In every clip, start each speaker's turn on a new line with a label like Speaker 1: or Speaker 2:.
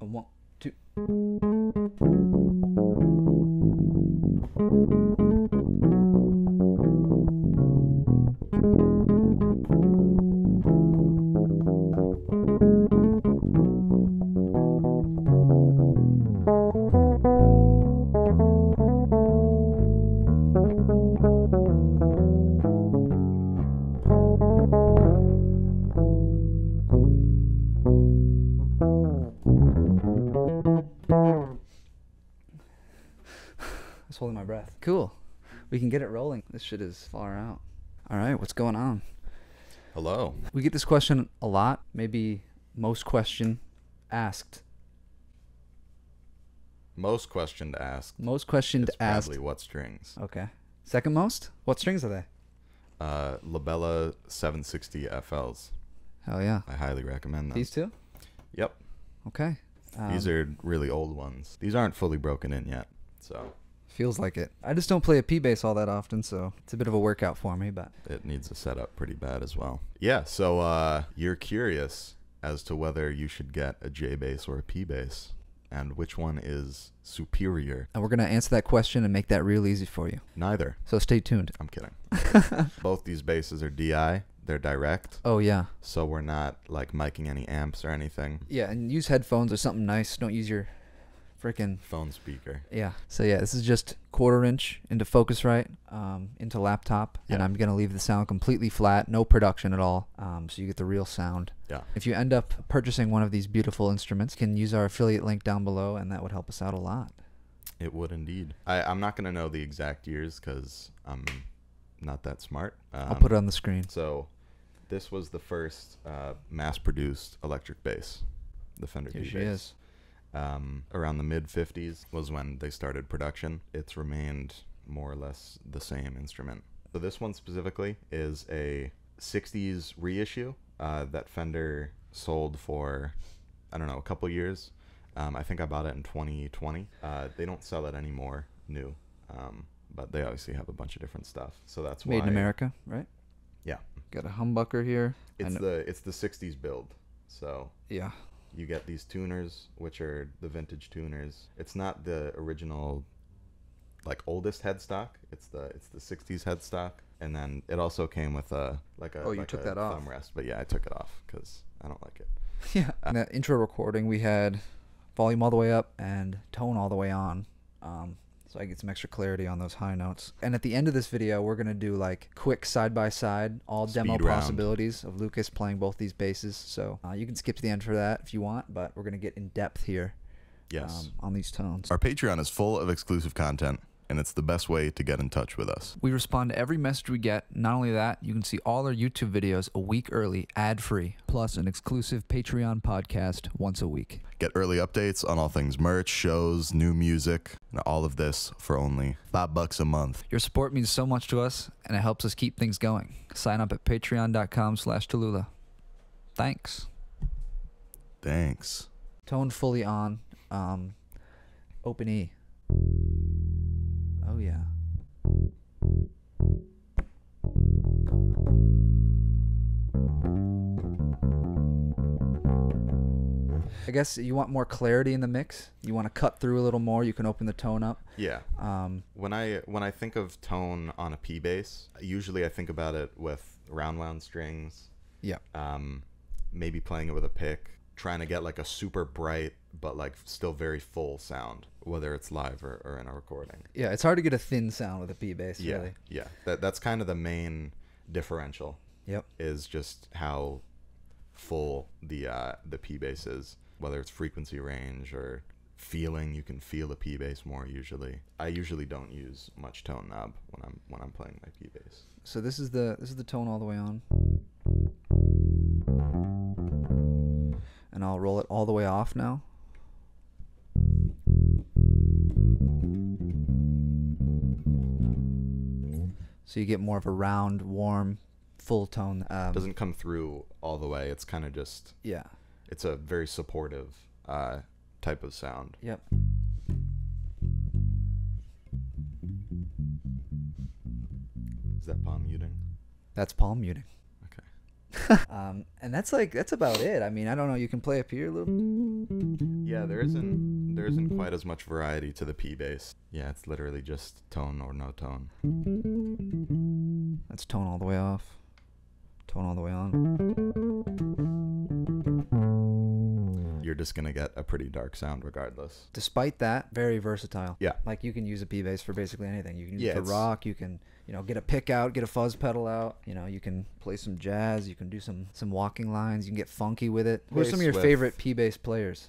Speaker 1: A 1, 2. I was holding my breath. Cool. We can get it rolling. This shit is far out. All right, what's going on?
Speaker 2: Hello.
Speaker 1: We get this question a lot. Maybe most question asked.
Speaker 2: Most questioned asked.
Speaker 1: Most questioned
Speaker 2: It's
Speaker 1: asked.
Speaker 2: probably what strings?
Speaker 1: Okay. Second most? What strings are they?
Speaker 2: Labella 760 FLs.
Speaker 1: Hell yeah.
Speaker 2: I highly recommend them.
Speaker 1: These two?
Speaker 2: Yep.
Speaker 1: Okay.
Speaker 2: These are really old ones. These aren't fully broken in yet, so
Speaker 1: Feels like it. I just don't play a P bass all that often, so it's a bit of a workout for me, but
Speaker 2: it needs a setup pretty bad as well. Yeah, so you're curious as to whether you should get a J bass or a P bass, and which one is superior.
Speaker 1: and we're going to answer that question and make that real easy for you.
Speaker 2: Neither.
Speaker 1: So stay tuned.
Speaker 2: I'm kidding. Both these basses are DI. They're direct.
Speaker 1: Oh, yeah.
Speaker 2: So we're not like miking any amps or anything.
Speaker 1: Yeah, and use headphones or something nice. Don't use your freaking
Speaker 2: Phone speaker.
Speaker 1: Yeah. So yeah, this is just 1/4 inch into Focusrite, into laptop, and
Speaker 2: Yeah.
Speaker 1: I'm gonna leave the sound completely flat, no production at all, so you get the real sound.
Speaker 2: Yeah.
Speaker 1: If you end up purchasing one of these beautiful instruments, you can use our affiliate link down below, and that would help us out a lot.
Speaker 2: It would indeed. I'm not going to know the exact years because I'm not that smart.
Speaker 1: I'll put it on the screen.
Speaker 2: So this was the first mass-produced electric bass, the Fender
Speaker 1: Here
Speaker 2: P
Speaker 1: she
Speaker 2: bass.
Speaker 1: is.
Speaker 2: Around the mid-50s was when they started production. It's remained more or less the same instrument. So this one specifically is a 60s reissue that Fender sold for, I don't know, a couple years. I think I bought it in 2020. They don't sell it anymore new, but they obviously have a bunch of different stuff. So that's why.
Speaker 1: Made in America, right?
Speaker 2: Yeah.
Speaker 1: Got a humbucker here.
Speaker 2: It's the 60s build. So
Speaker 1: Yeah.
Speaker 2: you get these tuners, which are the vintage tuners. It's not the original, like, oldest headstock. It's the 60s headstock, and then it also came with a
Speaker 1: Oh, you took that off.
Speaker 2: thumb rest. But yeah, I took it off because I don't like it.
Speaker 1: Yeah. In that intro recording, we had volume all the way up and tone all the way on. So I get some extra clarity on those high notes. And at the end of this video, we're going to do like quick side-by-side, all demo
Speaker 2: Speed round.
Speaker 1: possibilities of Lucas playing both these basses. So you can skip to the end for that if you want, but we're going to get in depth here
Speaker 2: Yes.
Speaker 1: on these tones.
Speaker 2: Our Patreon is full of exclusive content, and it's the best way to get in touch with us.
Speaker 1: We respond to every message we get. Not only that, you can see all our YouTube videos a week early, ad-free, plus an exclusive Patreon podcast once a week.
Speaker 2: Get early updates on all things merch, shows, new music, and all of this for only $5 a month.
Speaker 1: Your support means so much to us, and it helps us keep things going. Sign up at patreon.com/Telula. Thanks.
Speaker 2: Thanks.
Speaker 1: Tone fully on. Open E. Oh, yeah. I guess you want more clarity in the mix. You want to cut through a little more. You can open the tone up.
Speaker 2: Yeah. When I think of tone on a P bass, usually I think about it with round wound strings.
Speaker 1: Yeah.
Speaker 2: Maybe playing it with a pick, trying to get like a super bright but like still very full sound, whether it's live or in a recording.
Speaker 1: Yeah, it's hard to get a thin sound with a P bass,
Speaker 2: Yeah.
Speaker 1: really.
Speaker 2: Yeah. That's kind of the main differential.
Speaker 1: Yep.
Speaker 2: Is just how full the P bass is, whether it's frequency range or feeling. You can feel the P bass more usually. I usually don't use much tone knob when I'm playing my P bass.
Speaker 1: So this is the tone all the way on. And I'll roll it all the way off now. So you get more of a round, warm, full tone.
Speaker 2: Doesn't come through all the way. It's kind of just,
Speaker 1: Yeah.
Speaker 2: it's a very supportive type of sound.
Speaker 1: Yep.
Speaker 2: Is that palm muting?
Speaker 1: That's palm muting.
Speaker 2: Okay.
Speaker 1: And that's about it. I mean, I don't know. You can play up here a little.
Speaker 2: Yeah, there isn't quite as much variety to the P bass. Yeah, it's literally just tone or no tone.
Speaker 1: That's tone all the way off. Tone all the way on.
Speaker 2: You're just gonna get a pretty dark sound regardless.
Speaker 1: Despite that, very versatile.
Speaker 2: Yeah.
Speaker 1: Like you can use a P bass for basically anything. You can use
Speaker 2: Yeah,
Speaker 1: it for
Speaker 2: it's-
Speaker 1: rock. You can, get a pick out, get a fuzz pedal out. You can play some jazz. You can do some walking lines. You can get funky with it. Who are some of your
Speaker 2: Bass
Speaker 1: favorite
Speaker 2: with-
Speaker 1: P bass players?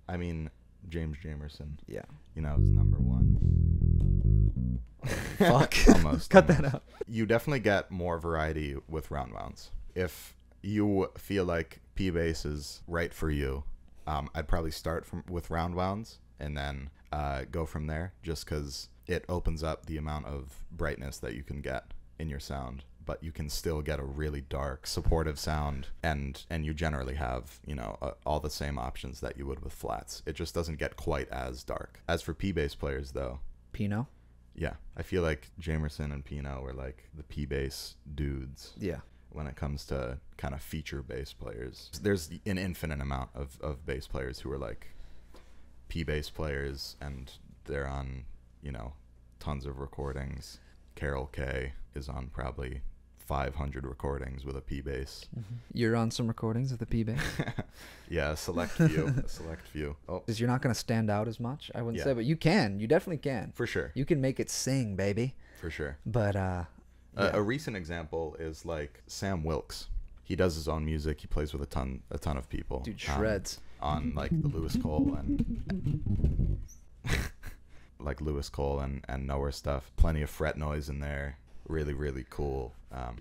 Speaker 2: I mean, James Jamerson,
Speaker 1: Yeah.
Speaker 2: is number one.
Speaker 1: Fuck.
Speaker 2: Almost.
Speaker 1: Cut
Speaker 2: almost.
Speaker 1: that out.
Speaker 2: You definitely get more variety with round wounds. If you feel like P bass is right for you, I'd probably start with round wounds and then go from there, just because it opens up the amount of brightness that you can get in your sound, but you can still get a really dark, supportive sound, and you generally have all the same options that you would with flats. It just doesn't get quite as dark. As for P bass players, though,
Speaker 1: Pinot.
Speaker 2: yeah, I feel like Jamerson and Pino were like the P bass dudes.
Speaker 1: Yeah.
Speaker 2: When it comes to kind of feature bass players, there's an infinite amount of bass players who are like P bass players, and they're on tons of recordings. Carol K is on probably 500 recordings with a P bass.
Speaker 1: You're on some recordings with the P bass.
Speaker 2: Yeah, a select few. Oh,
Speaker 1: Because you're not going to stand out as much, I wouldn't
Speaker 2: Yeah.
Speaker 1: say, but you can. You definitely can.
Speaker 2: for sure,
Speaker 1: You can make it sing, baby.
Speaker 2: for sure.
Speaker 1: But yeah.
Speaker 2: A recent example is like Sam Wilkes. He does his own music. He plays with a ton of people.
Speaker 1: Dude shreds.
Speaker 2: On like the Lewis Cole and like Lewis Cole and Nowhere stuff. Plenty of fret noise in there. Really, really cool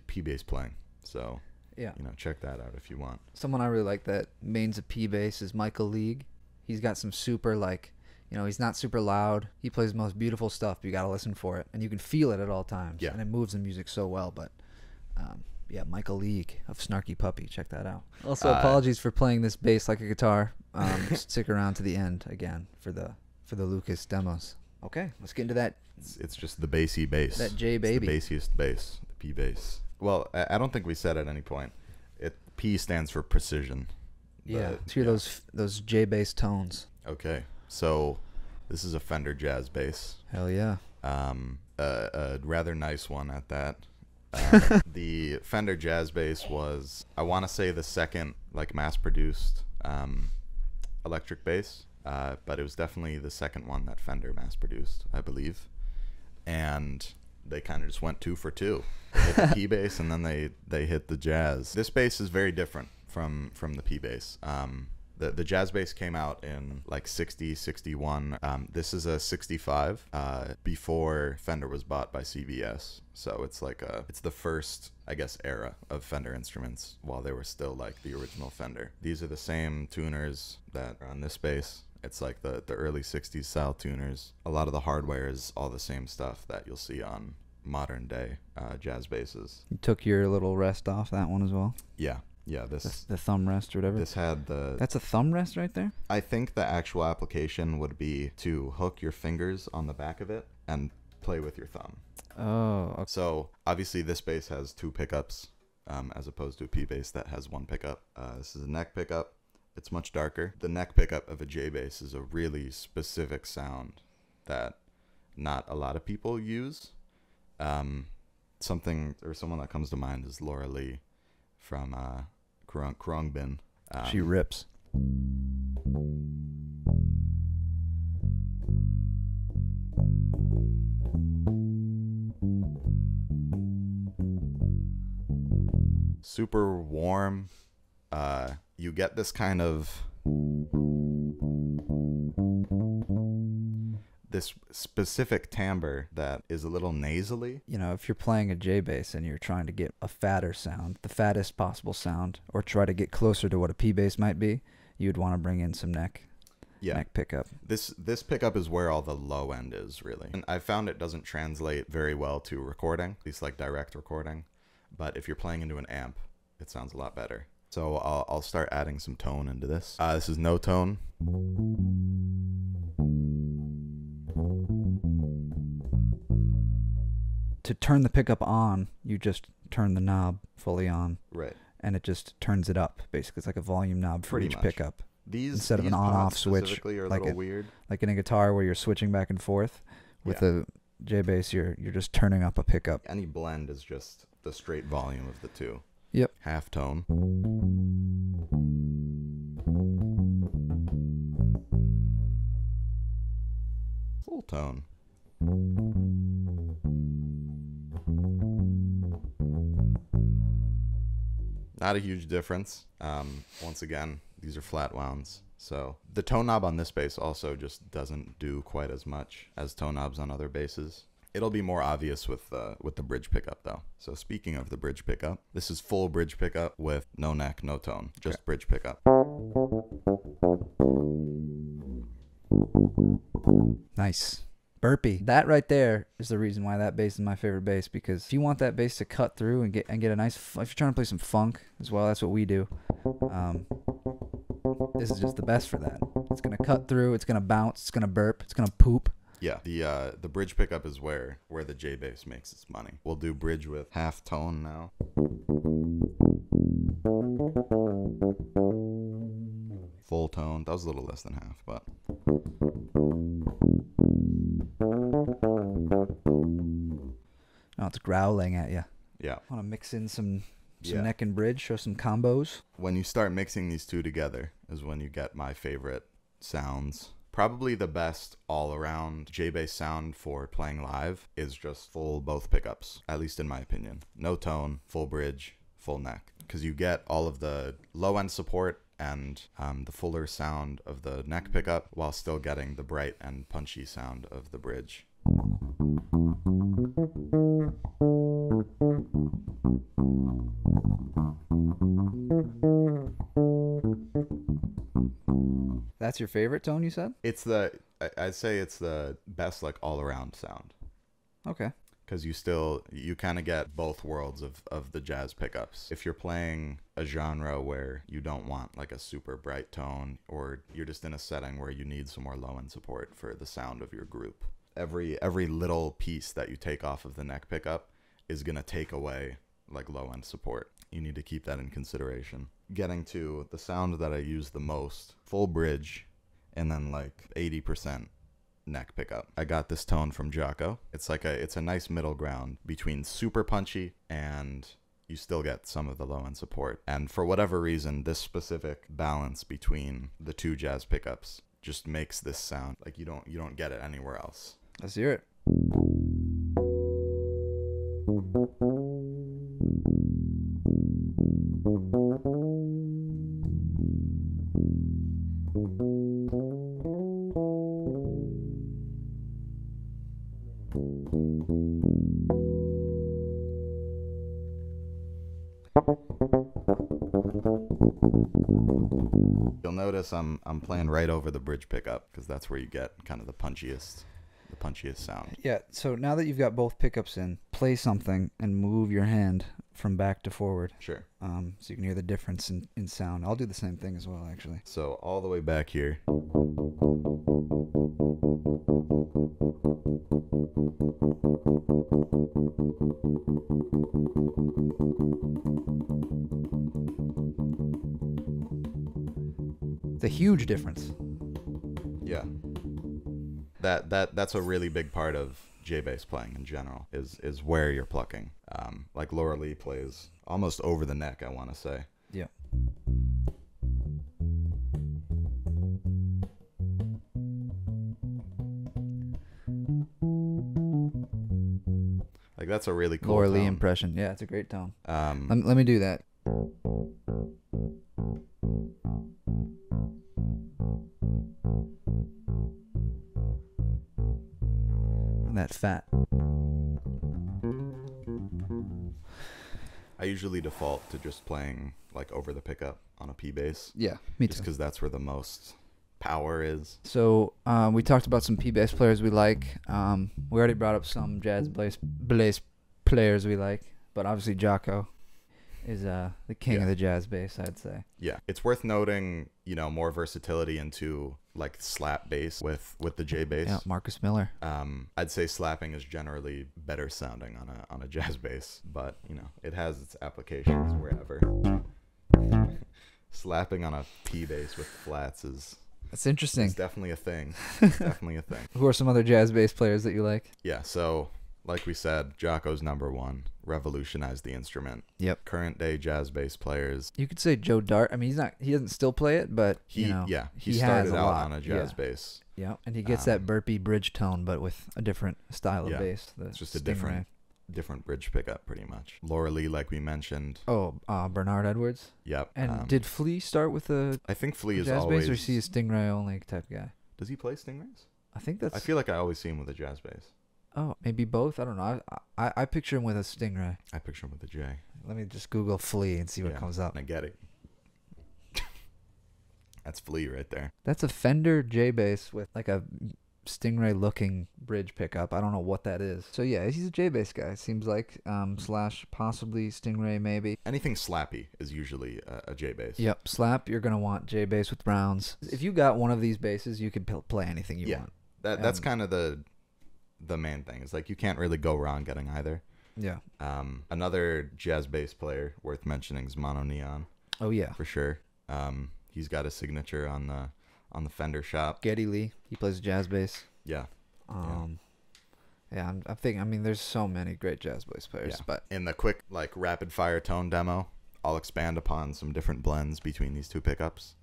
Speaker 2: P bass playing. So
Speaker 1: Yeah.
Speaker 2: check that out if you want.
Speaker 1: Someone I really like that mains a P bass is Michael League. He's got some super he's not super loud. He plays the most beautiful stuff, but you got to listen for it. And you can feel it at all times.
Speaker 2: Yeah.
Speaker 1: And it moves the music so well. But yeah, Michael League of Snarky Puppy. Check that out. Also, apologies for playing this bass like a guitar. Stick around to the end again for the Lucas demos. Okay, let's get into that.
Speaker 2: It's just the bassy bass.
Speaker 1: That J baby.
Speaker 2: It's the bassiest bass, the P bass. Well, I don't think we said at any point. P stands for precision.
Speaker 1: Yeah. Let's hear those J bass tones.
Speaker 2: Okay, so this is a Fender Jazz bass.
Speaker 1: Hell yeah.
Speaker 2: A rather nice one at that. The Fender Jazz bass was, I want to say, the second mass-produced electric bass, but it was definitely the second one that Fender mass-produced, I believe. And they kind of just went 2 for 2. They hit the P bass and then they hit the jazz. This bass is very different from the P bass. The jazz bass came out in 60, 61. This is a 65 before Fender was bought by CBS. So it's it's the first, I guess, era of Fender instruments while they were still the original Fender. These are the same tuners that are on this bass. It's like the early 60s style tuners. A lot of the hardware is all the same stuff that you'll see on modern day jazz basses.
Speaker 1: You took your little rest off that one as well?
Speaker 2: Yeah. Yeah, this
Speaker 1: The thumb rest or whatever?
Speaker 2: this had the...
Speaker 1: That's a thumb rest right there?
Speaker 2: I think the actual application would be to hook your fingers on the back of it and play with your thumb.
Speaker 1: Oh, okay.
Speaker 2: So obviously this bass has 2 pickups as opposed to a P bass that has 1 pickup. This is a neck pickup. It's much darker. The neck pickup of a J bass is a really specific sound that not a lot of people use. Someone that comes to mind is Laura Lee from Khruangbin.
Speaker 1: She rips.
Speaker 2: Super warm. You get this kind of this specific timbre that is a little nasally.
Speaker 1: If you're playing a J bass and you're trying to get a fatter sound, the fattest possible sound, or try to get closer to what a P bass might be, you'd want to bring in some neck pickup.
Speaker 2: This pickup is where all the low end is, really. And I found it doesn't translate very well to recording, at least direct recording. But if you're playing into an amp, it sounds a lot better. So I'll start adding some tone into this. This is no tone.
Speaker 1: To turn the pickup on, you just turn the knob fully on.
Speaker 2: Right.
Speaker 1: and it just turns it up. Basically, it's like a volume knob for
Speaker 2: Pretty
Speaker 1: each
Speaker 2: much.
Speaker 1: pickup.
Speaker 2: These
Speaker 1: Instead of
Speaker 2: these
Speaker 1: an on-off
Speaker 2: pots
Speaker 1: switch,
Speaker 2: specifically are a
Speaker 1: like
Speaker 2: little weird.
Speaker 1: Like in a guitar where you're switching back and forth. With the J bass, you're just turning up a pickup.
Speaker 2: Any blend is just the straight volume of the two.
Speaker 1: Yep.
Speaker 2: Half tone. Full tone. Not a huge difference. Once again, these are flat wounds. So the tone knob on this bass also just doesn't do quite as much as tone knobs on other basses. It'll be more obvious with the bridge pickup though. So speaking of the bridge pickup, this is full bridge pickup with no neck, no tone, just bridge pickup.
Speaker 1: Nice. Burpee. That right there is the reason why that bass is my favorite bass, because if you want that bass to cut through and get a nice, if you're trying to play some funk as well, that's what we do. This is just the best for that. It's gonna cut through. It's gonna bounce. It's gonna burp. It's gonna poop.
Speaker 2: Yeah, the bridge pickup is where the J bass makes its money. We'll do bridge with half tone now. Full tone. That was a little less than half, but.
Speaker 1: Oh, it's growling at you.
Speaker 2: Yeah.
Speaker 1: Want to mix in some neck and bridge, show some combos.
Speaker 2: When you start mixing these two together is when you get my favorite sounds. Probably the best all-around J-bass sound for playing live is just full both pickups, at least in my opinion. No tone, full bridge, full neck. Because you get all of the low-end support and the fuller sound of the neck pickup while still getting the bright and punchy sound of the bridge.
Speaker 1: That's your favorite tone, you said?
Speaker 2: I'd say it's the best like all-around sound.
Speaker 1: Okay.
Speaker 2: Because you kind of get both worlds of the jazz pickups. If you're playing a genre where you don't want like a super bright tone, or you're just in a setting where you need some more low-end support for the sound of your group, every little piece that you take off of the neck pickup is going to take away like low-end support. You need to keep that in consideration. Getting to the sound that I use the most, full bridge, and then like 80% neck pickup. I got this tone from Jocko. It's a nice middle ground between super punchy and you still get some of the low-end support. And for whatever reason, this specific balance between the two jazz pickups just makes this sound like you don't get it anywhere else.
Speaker 1: Let's hear it.
Speaker 2: You'll notice I'm playing right over the bridge pickup because that's where you get kind of the punchiest sound.
Speaker 1: Yeah, so now that you've got both pickups in, play something and move your hand from back to forward.
Speaker 2: Sure.
Speaker 1: So you can hear the difference in sound. I'll do the same thing as well, actually.
Speaker 2: So all the way back here.
Speaker 1: It's a huge difference.
Speaker 2: Yeah. That's a really big part of J-bass playing in general is where you're plucking. Like Laura Lee plays almost over the neck, I want to say.
Speaker 1: Yeah.
Speaker 2: Like that's a really cool
Speaker 1: Laura Lee
Speaker 2: tone.
Speaker 1: impression. Yeah, it's a great tone. Let me do that. That fat.
Speaker 2: I usually default to just playing like over the pickup on a P bass.
Speaker 1: Yeah, me
Speaker 2: Just
Speaker 1: too.
Speaker 2: because that's where the most power is.
Speaker 1: So we talked about some P bass players we like. We already brought up some jazz bass players we like, but obviously Jocko is the king of the jazz bass, I'd say.
Speaker 2: Yeah, it's worth noting, more versatility into like slap bass with the J bass.
Speaker 1: Yeah, Marcus Miller.
Speaker 2: I'd say slapping is generally better sounding on a jazz bass, but it has its applications wherever. Slapping on a P bass with flats is
Speaker 1: That's interesting.
Speaker 2: it's definitely a thing. It's definitely a thing.
Speaker 1: Who are some other jazz bass players that you like?
Speaker 2: Yeah, so like we said, Jocko's #1, revolutionized the instrument.
Speaker 1: Yep.
Speaker 2: Current day jazz bass players.
Speaker 1: You could say Joe Dart. I mean, he doesn't still play it, but
Speaker 2: He
Speaker 1: he
Speaker 2: started
Speaker 1: has a
Speaker 2: out
Speaker 1: lot.
Speaker 2: on a jazz bass.
Speaker 1: Yeah, and he gets that burpy bridge tone, but with a different style of
Speaker 2: Yeah,
Speaker 1: bass.
Speaker 2: It's just
Speaker 1: Stingray.
Speaker 2: a different bridge pickup, pretty much. Laura Lee, like we mentioned.
Speaker 1: Oh, Bernard Edwards.
Speaker 2: Yep.
Speaker 1: And did Flea start with a
Speaker 2: I think Flea is
Speaker 1: jazz
Speaker 2: always.
Speaker 1: bass, or is he a Stingray only type guy?
Speaker 2: Does he play Stingrays?
Speaker 1: I think that's.
Speaker 2: I feel like I always see him with a jazz bass.
Speaker 1: Oh, maybe both. I don't know. I picture him with a Stingray.
Speaker 2: I picture him with a J.
Speaker 1: Let me just Google Flea and see what comes up.
Speaker 2: I get it. That's Flea right there.
Speaker 1: That's a Fender J bass with like a Stingray looking bridge pickup. I don't know what that is. So yeah, he's a J bass guy. Seems like slash possibly Stingray maybe.
Speaker 2: Anything slappy is usually a J bass.
Speaker 1: Yep, slap. You're gonna want J bass with rounds. If you got one of these basses, you could play anything you want.
Speaker 2: That's kind of the main thing. It's like you can't really go wrong getting either.
Speaker 1: Yeah.
Speaker 2: Another jazz bass player worth mentioning is Mono Neon.
Speaker 1: Oh yeah,
Speaker 2: For sure. He's got a signature on the Fender shop.
Speaker 1: Geddy Lee. He plays jazz bass.
Speaker 2: Yeah.
Speaker 1: Yeah, I'm thinking. I mean, there's so many great jazz bass players, but
Speaker 2: in the quick rapid fire tone demo, I'll expand upon some different blends between these two pickups.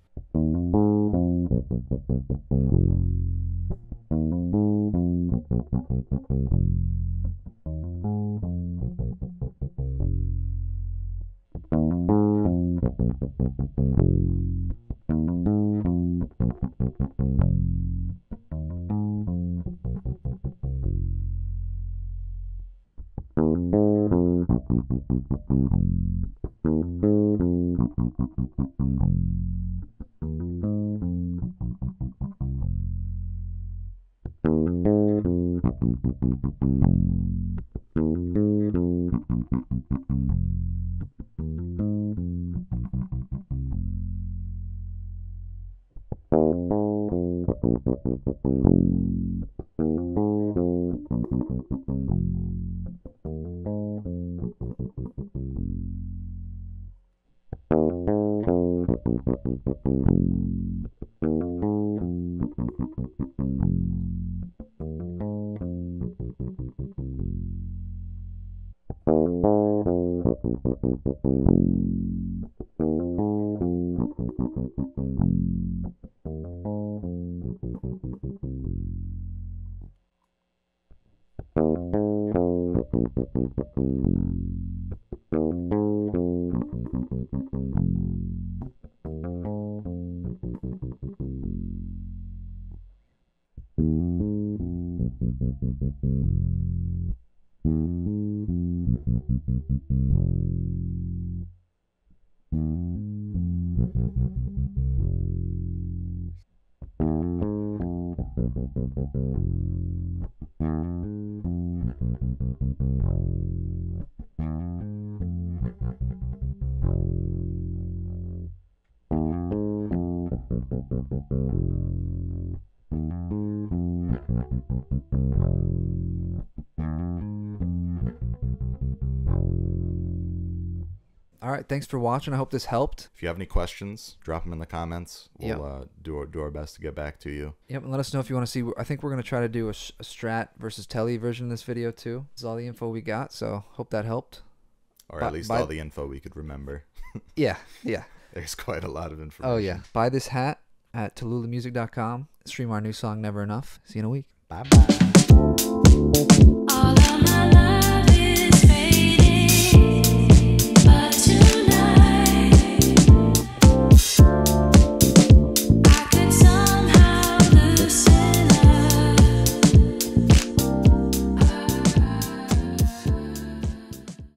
Speaker 1: all right, thanks for watching. I hope this helped.
Speaker 2: If you have any questions, drop them in the comments. We'll do our best to get back to you.
Speaker 1: Yep, and let us know if you want to see. I think we're going to try to do a Strat versus Tele version of this video too. This is all the info we got, so hope that helped.
Speaker 2: Or at least all the info we could remember.
Speaker 1: Yeah.
Speaker 2: There's quite a lot of information.
Speaker 1: Oh yeah. Buy this hat at telulamusic.com. Stream our new song Never Enough. See you in a week.
Speaker 2: Bye-bye.
Speaker 3: All of my